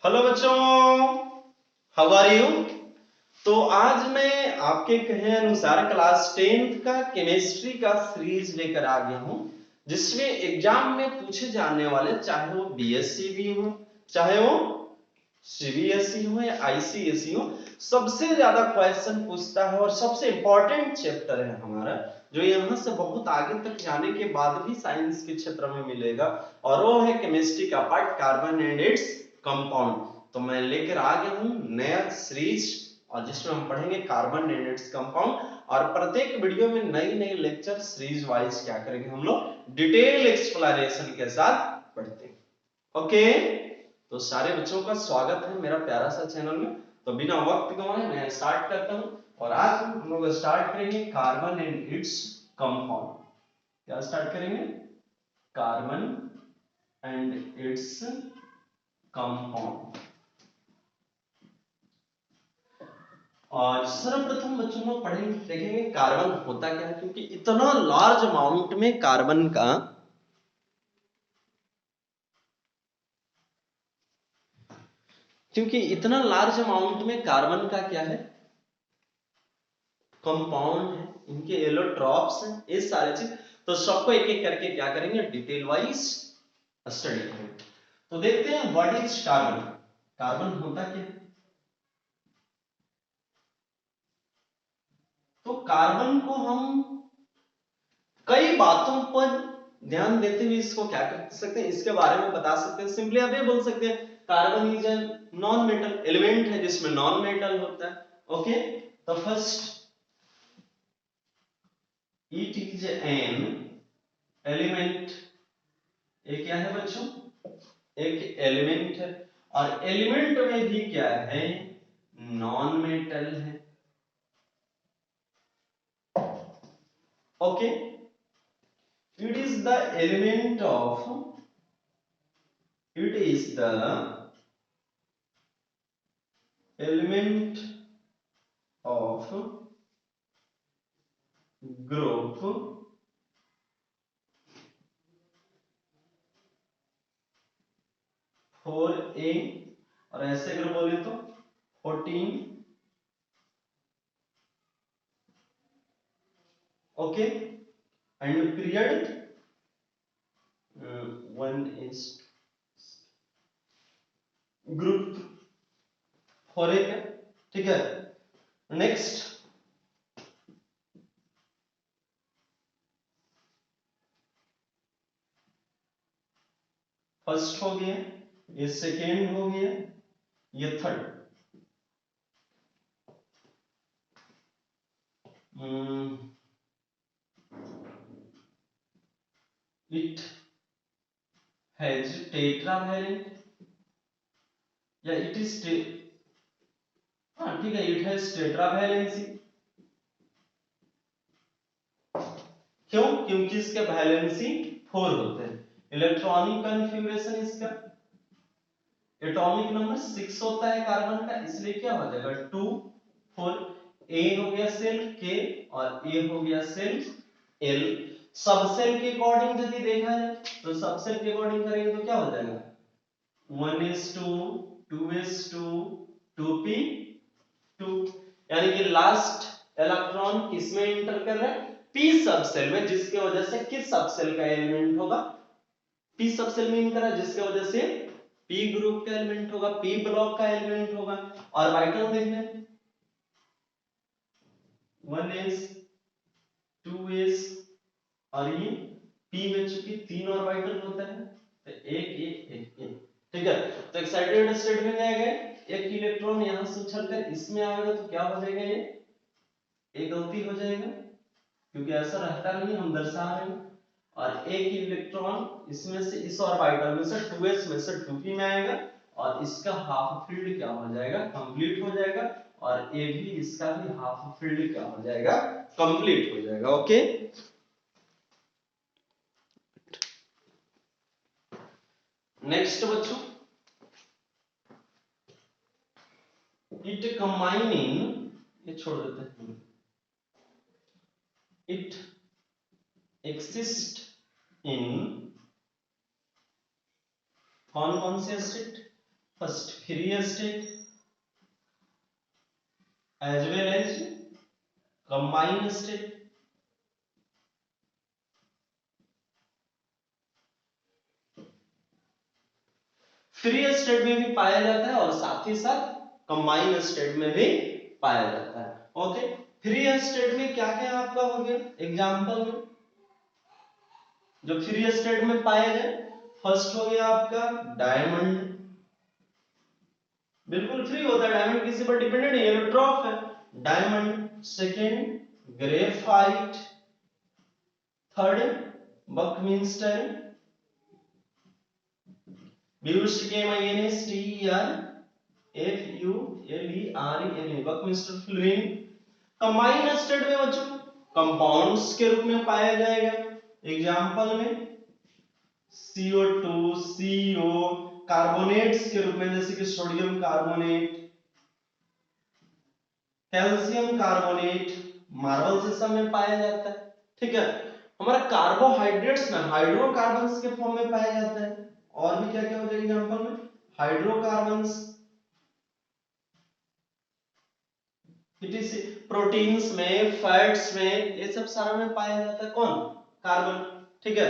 Hello बच्चों, how are you. तो आज मैं आपके कहे अनुसार क्लास 10th का केमिस्ट्री का सीरीज लेकर आ गया हूं, जिसमें एग्जाम में पूछे जाने वाले, चाहे वो बीएससी भी हो, चाहे वो सीबीएसई हो या आईसीएसई हो, सबसे ज्यादा क्वेश्चन पूछता है और सबसे इंपॉर्टेंट चैप्टर है हमारा, जो यहाँ से बहुत आगे तक जाने के बाद भी साइंस के क्षेत्र में मिलेगा, और वो है केमिस्ट्री का part carbon and its compound. तो मैं लेकर आ गया हूँ नया सीरीज, और जिसमें हम पढ़ेंगे कार्बन एंड इट्स कंपाउंड, और प्रत्येक वीडियो में नई नई लेक्चर सीरीज वाइज क्या करेंगे हम लोग, डिटेल एक्सप्लेनेशन के साथ पढ़ते हैं। ओके, तो सारे बच्चों का स्वागत है मेरा प्यारा सा चैनल में। तो बिना वक्त गवाए मैं स्टार्ट करता हूं, और आज हम लोग स्टार्ट करेंगे कार्बन एंड इट्स कंपाउंड। क्या स्टार्ट करेंगे? Carbon and its compound. और सर्वप्रथम बच्चों लोग पढ़ेंगे, देखेंगे कार्बन होता क्या है, क्योंकि इतना लार्ज अमाउंट में कार्बन का, क्योंकि इतना लार्ज अमाउंट में कार्बन का क्या है, कंपाउंड है, इनके एलोट्रॉप्स हैं, ये सारे चीज। तो सबको एक एक करके क्या करेंगे, डिटेल वाइज स्टडी करेंगे। तो देखते हैं व्हाट इज कार्बन। कार्बन होता क्या है? तो कार्बन को हम कई बातों पर ध्यान देते हुए इसको क्या कर सकते हैं, इसके बारे में बता सकते हैं। सिंपली आप ये बोल सकते हैं carbon is a non metal element, है जिसमें नॉन मेटल होता है। ओके, तो first it is an element. ये क्या है बच्चों? एक एलिमेंट है, और एलिमेंट में भी क्या है, नॉन मेटल है। Okay, it is the element of, it is the element of group 4a, और ऐसे अगर बोले तो 14। Okay, and period 1 is group 4a का। ठीक है, नेक्स्ट फर्स्ट हो गया, ये सेकेंड हो गया, ये थर्ड। इट हैज टेट्रावैलेंट, या इट इज हाँ ठीक है, इट हैज टेट्रावैलेंसी। क्यों? क्योंकि इसके वैलेंसी 4 होते हैं। इलेक्ट्रॉनिक कॉन्फ़िगरेशन इसका, एटॉमिक नंबर 6 होता है कार्बन का, इसलिए क्या हो जाएगा 2 4। ए हो गया सेल के, और ए हो गया सेल एल। सब सेल के अकॉर्डिंग यदि देखा जाए, तो सब सेल के अकॉर्डिंग करेंगे तो क्या हो जाएगा, 1:2, 2:2, 2p2। यानी कि लास्ट इलेक्ट्रॉन किसमें एंटर कर रहा है, पी सब सेल में, जिसके वजह से किस सब सेल का एलिमेंट होगा, पी सब सेल में एंटर है, जिसके वजह से पी ग्रुप का एलिमेंट होगा, पी ब्लॉक का एलिमेंट होगा। और वाइटल देख लें, 1s 2s, और ये पी में चूंकि 3 और वाइटल होता है, तो एक एक एक एक। ठीक है, तो एक्साइटेड स्टेट में जाएगा, एक इलेक्ट्रॉन यहां से उछलकर इसमें आएगा, तो क्या हो जाएगा, ये गलती हो जाएगा, क्योंकि ऐसा रहता नहीं, हम दर्शा रहे हैं। और एक इलेक्ट्रॉन इसमें से, इस ऑर्बिटल में से 2s में से 2p में आएगा, और इसका हाफ फील्ड क्या हो जाएगा, कंप्लीट हो जाएगा। और ये भी, इसका भी हाफ फील्ड क्या हो जाएगा, कंप्लीट हो जाएगा। ओके, नेक्स्ट बच्चों, इट कंबाइनिंग, ये छोड़ देते हैं, इट एक्सिस्ट इन, कौन कौन से acid, first free state as well as combine state. Free state में भी पाया जाता है और साथ ही साथ कंबाइन स्टेट में भी पाया जाता है। ओके, फ्री स्टेट में क्या क्या आपका हो गया एग्जांपल में जो फ्री स्टेट में पाए गए। फर्स्ट हो गया आपका डायमंड, बिल्कुल फ्री होता है, डायमंड किसी पर डिपेंडेंट नहीं है, ड्रॉप है diamond. Second graphite, third Buckminster, BUSTER Buckminster fluorine. Combine state में बच्चों कंपाउंड्स के रूप में पाया जाएगा, एग्जांपल में CO2 CO, कार्बोनेट्स के रूप में जैसे कि sodium carbonate, calcium carbonate, marble system में पाया जाता है। ठीक है, हमारा कार्बोहाइड्रेट्स में हाइड्रोकार्बन्स के फॉर्म में पाया जाता है। और भी क्या क्या हो जाएगा एग्जांपल में हाइड्रोकार्बन्स, प्रोटीन्स में फैट्स में ये सब सारा में पाया जाता है कौन कार्बन। ठीक है,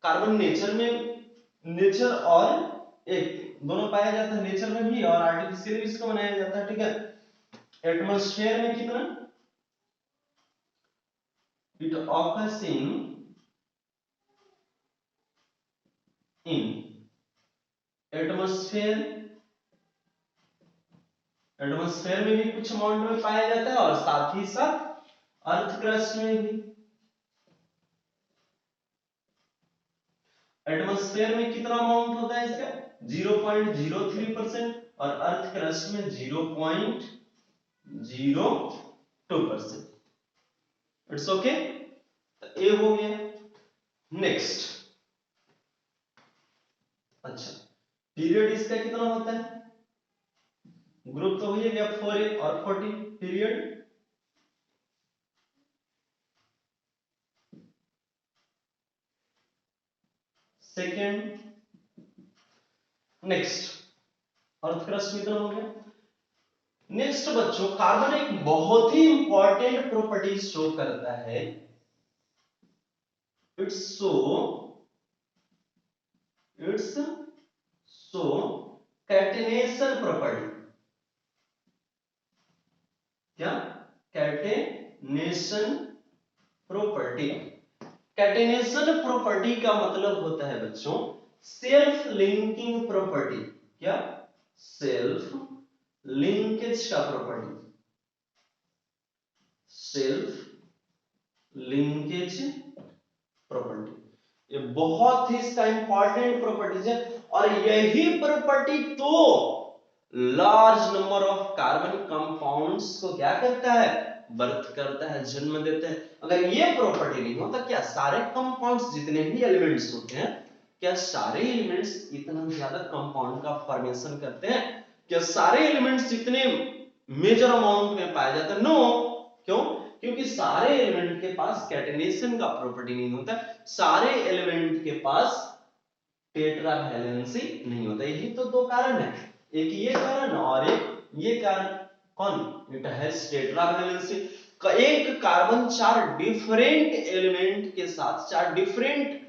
कार्बन नेचर में, नेचर और एक दोनों पाया जाता है, नेचर में भी और आर्टिफिशियल भी इसको बनाया जाता है। ठीक है, एटमॉस्फेयर में कितना, it occurs in atmosphere, atmosphere में भी कुछ अमाउंट में पाया जाता है और साथ ही साथ अर्थ क्रस्ट में भी। एटमॉस्फेयर में कितना अमाउंट होता है इसका 0.03% और अर्थ क्रस्ट में 0.02%। इट्स ओके, ए हो गया। नेक्स्ट, अच्छा पीरियड इसका कितना होता है, ग्रुप तो हुई गया 4A और 40 period. Second, next earth crust कितना हो गया। नेक्स्ट बच्चों कार्बन एक बहुत ही इंपॉर्टेंट प्रॉपर्टी शो करता है, इट्स सो कैटेनेशन प्रॉपर्टी। क्या कैटेनेशन प्रॉपर्टी, कैटेनेशन प्रॉपर्टी का मतलब होता है बच्चों सेल्फ लिंकिंग प्रॉपर्टी। क्या सेल्फ लिंकेज का प्रॉपर्टी, सेल्फ लिंकेज प्रॉपर्टी, ये बहुत ही इसका इंपॉर्टेंट प्रॉपर्टीज है और यही प्रॉपर्टी तो large number of carbon compounds को क्या करता है बर्थ करता है, जन्म देते हैं। अगर ये प्रॉपर्टी नहीं हो तो क्या सारे कंपाउंड्स जितने भी एलिमेंट्स होते हैं, क्या सारे एलिमेंट्स इतना ज्यादा कंपाउंड का फॉर्मेशन करते हैं, क्या सारे एलिमेंट्स इतने मेजर अमाउंट में पाए जाते हैं? नो। क्यों? क्योंकि सारे एलिमेंट के पास कैटेनेशन का प्रॉपर्टी नहीं होता, सारे एलिमेंट के पास टेट्रा वैलेंसी नहीं होता। यही तो दो कारण है, एक ये कारण और एक ये कारण। कौन? It has tetra valency. एक कार्बन चार डिफरेंट एलिमेंट के साथ, चार डिफरेंट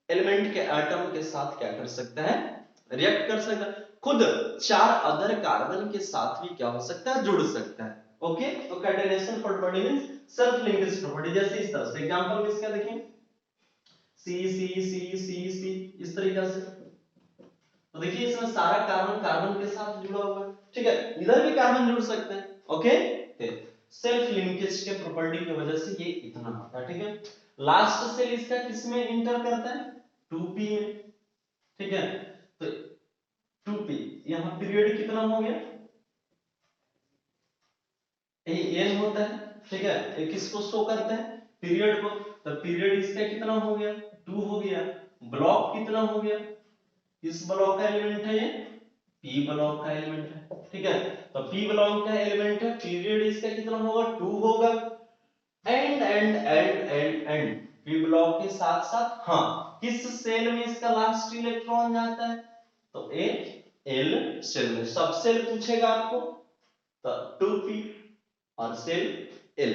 एलिमेंट के एटम के साथ क्या कर सकता है रिएक्ट कर सकता है, खुद चार अदर कार्बन के साथ भी क्या हो सकता है जुड़ सकता है। ओके, तो catenation property means self linkage property. जैसे इस तरह से एग्जांपल में इसका देखें सी सी सी सी सी इस तरीके से, तो देखिए इसमें सारा कार्बन कार्बन के साथ जुड़ा हुआ है। ठीक है, इधर भी कार्बन जुड़ सकते हैं। ओके, सेल्फ लिंकेज के प्रॉपर्टी की वजह से ये इतना होता है। ठीक है, लास्ट सेल इसका किसमें इंटर करता है 2p में। ठीक है, तो 2p यहां पीरियड कितना हो गया n होता है। ठीक है, ये किसको शो करता है पीरियड को, तो पीरियड इसका कितना हो गया 2 हो गया। ब्लॉक कितना हो गया, किस ब्लॉक का एलिमेंट है ये p ब्लॉक का एलिमेंट है। ठीक है, तो p ब्लॉक का एलिमेंट है, पीरियड इसका कितना होगा 2 होगा। एंड p ब्लॉक के साथ साथ हाँ किस सेल में इसका लास्ट इलेक्ट्रॉन जाता है, तो a एल सेल में, सब सेल पूछेगा आपको तो 2p और सेल एल।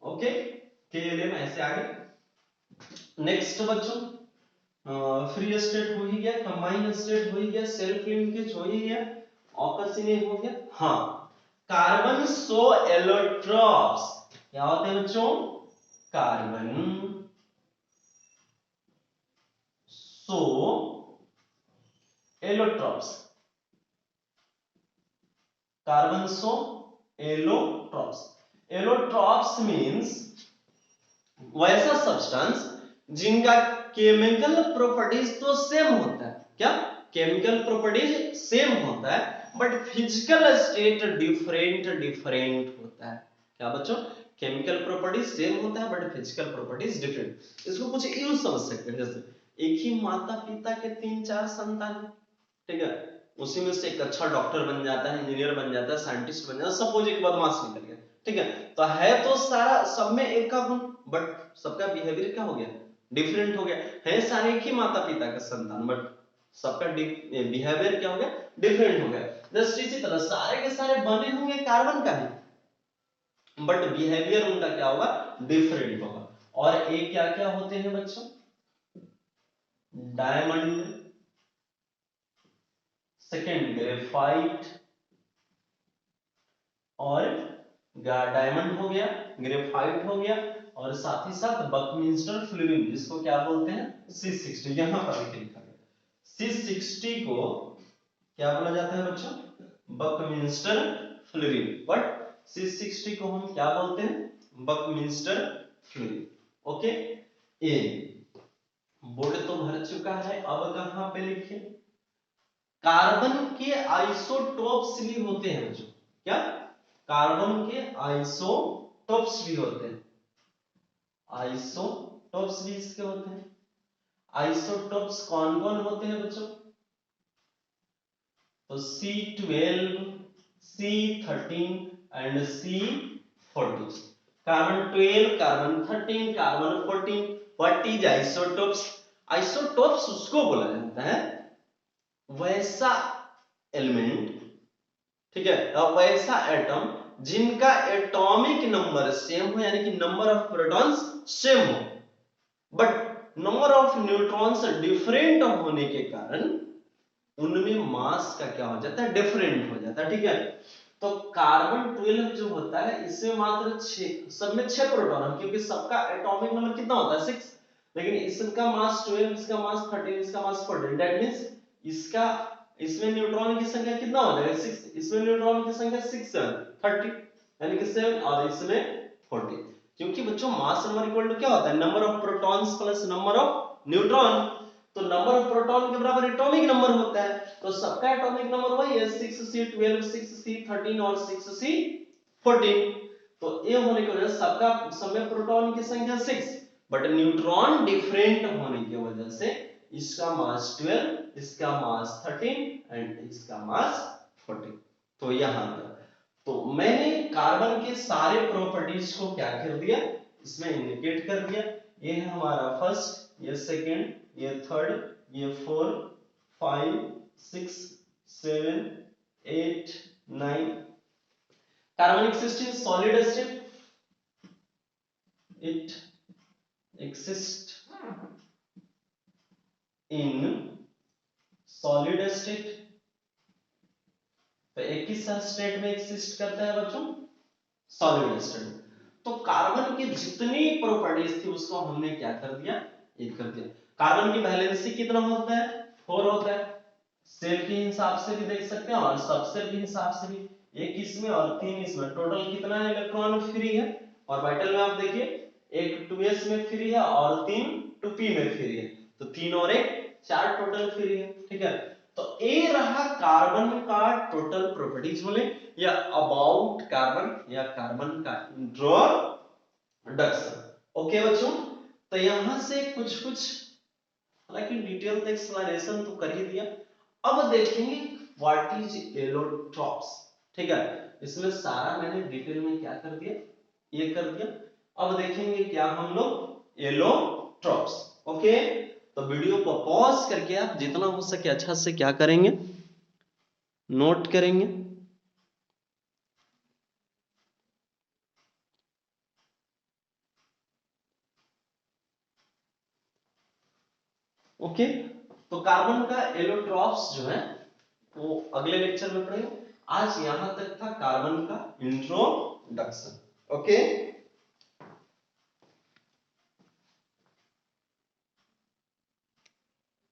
ओके, KLM ऐसे आगे। नेक्स्ट बच्चों, फ्री स्टेट हो ही गया, कंबाइन स्टेट हो ही गया, सेल्फ लिंकेज हो ही गया, ऑक्सीजन हो गया। हाँ, कार्बन 100 एलोट्रॉप्स क्या होते हैं बच्चों? Carbon 100 allotropes, carbon 100 allotropes. Allotropes means वैसा सब्सटेंस जिनका केमिकल प्रॉपर्टीज तो सेम होता है। क्या? केमिकल प्रॉपर्टीज सेम होता है बट फिजिकल स्टेट डिफरेंट होता है। क्या बच्चों? केमिकल प्रॉपर्टीज सेम होता है बट फिजिकल प्रॉपर्टीज डिफरेंट। इसको कुछ यूं समझ सकते हैं, जैसे एक ही माता पिता के 3-4 संतान है, ठीक है, उसी में से एक अच्छा डॉक्टर बन जाता है, इंजीनियर बन जाता है, साइंटिस्ट बन जाता है, सपोज एक बदमाश निकल गया, ठीक है, तो है तो सारा सब में एक का गुण बट सबका बिहेवियर क्या हो गया? डिफरेंट हो गया। है सारे एक ही माता पिता का संतान बट सबका बिहेवियर क्या हो गया? डिफरेंट हो गया। जस्ट इसी तरह सारे के सारे बने होंगे कार्बन का ही बट बिहेवियर उनका क्या होगा? डिफरेंट होगा। और एक क्या क्या होते हैं बच्चों? डायमंड, सेकेंड ग्रेफाइट, और डायमंड हो गया, ग्रेफाइट हो गया, और साथ ही साथ बकमिंस्टर फ्लोरीन जिसको क्या बोलते हैं? C60। यहां पर लिखा गया C60 को क्या बोला जाता है बच्चों? Buckminster fluorine. बट C60 को हम क्या बोलते हैं? Buckminster fluorine. ओके, ए बोर्ड तो भर चुका है, अब कहां पे लिखें? कार्बन के आइसोटोप्स भी होते हैं बच्चों। क्या? कार्बन के आइसोटोप्स भी होते हैं। आइसोटोप्स भी इसके होते हैं। आइसोटोप्स कौन कौन होते हैं बच्चों? तो C12, C13 and C14। Carbon 12, carbon 13, carbon 14। What is isotopes? Isotopes उसको बोला जाता है वैसा एलिमेंट, ठीक है, वैसा एटम जिनका एटॉमिक नंबर सेम हो, यानी कि नंबर ऑफ प्रोटॉन्स सेम हो but number of neutrons different होने के कारण उनमें मास का क्या हो जाता है? डिफरेंट हो जाता है। ठीक है, तो कार्बन 12 जो होता है इसमें मात्र 6, सब में 6 प्रोटॉन है क्योंकि सबका एटॉमिक नंबर कितना होता है? 6। लेकिन इसका मास 12, इसका मास 13, इसका मास 14। दैट मींस इसका इसमें न्यूट्रॉन की संख्या कितना हो जाएगा? 6। इसमें न्यूट्रॉन की संख्या 6 7 30, यानी कि 7, और इसमें 40। क्योंकि बच्चों मास नंबर इक्वल टू क्या होता है? Number of protons plus number of neutron. तो नंबर ऑफ प्रोटॉन के बराबर एटॉमिक नंबर होता है, तो सबका एटॉमिक नंबर वही है 6C12, 6C13 और 6C14। तो ये होने की वजह से सबका सब में प्रोटॉन की संख्या 6 बट न्यूट्रॉन डिफरेंट होने की वजह से इसका मास 12, इसका मास 13 एंड इसका मास 14। तो यहां पर तो मैंने कार्बन के सारे प्रॉपर्टीज को क्या कर दिया? इसमें इंडिकेट कर दिया। ये है हमारा फर्स्ट, ये सेकंड, ये थर्ड, ये 4 5 6 7 8 9। Carbon exists in solid state, it exists in solid state। तो एक किस स्टेट में एग्जिस्ट करता है बच्चों? Solid state. तो कार्बन की जितनी प्रॉपर्टीज थी उसको हमने क्या कर दिया? एक कर दिया। कार्बन की वैलेंसी कितना होता है? 4 होता है। सेल के हिसाब से भी देख सकते हैं और सबसेल के हिसाब से भी, एक इसमें और 3 इसमें, टोटल कितना इलेक्ट्रॉन फ्री है? ऑर्बिटल में आप देखिए, एक 2s में फ्री है और 3 2p में फ्री है, तो 3 और 1 4 टोटल फ्री है। ठीक है, तो ये रहा कार्बन का टोटल प्रॉपर्टीज बोले, या अबाउट कार्बन, या कार्बन का इंट्रोडक्शन। ओके बच्चों, तो यहां से कुछ हालांकि डिटेल एक्सप्लेनेशन तो कर ही दिया। अब देखेंगे व्हाट इज एलोट्रॉप्स। ठीक है, इसमें सारा मैंने डिटेल में क्या कर दिया? ये कर दिया। अब देखेंगे क्या हम लोग? एलोट्रॉप्स। ओके, तो वीडियो को पॉज करके आप जितना हो सके अच्छा से क्या करेंगे? नोट करेंगे। ओके, तो कार्बन का एलोट्रॉप्स जो है वो अगले लेक्चर में पढ़ेंगे। आज यहां तक था कार्बन का इंट्रोडक्शन। ओके।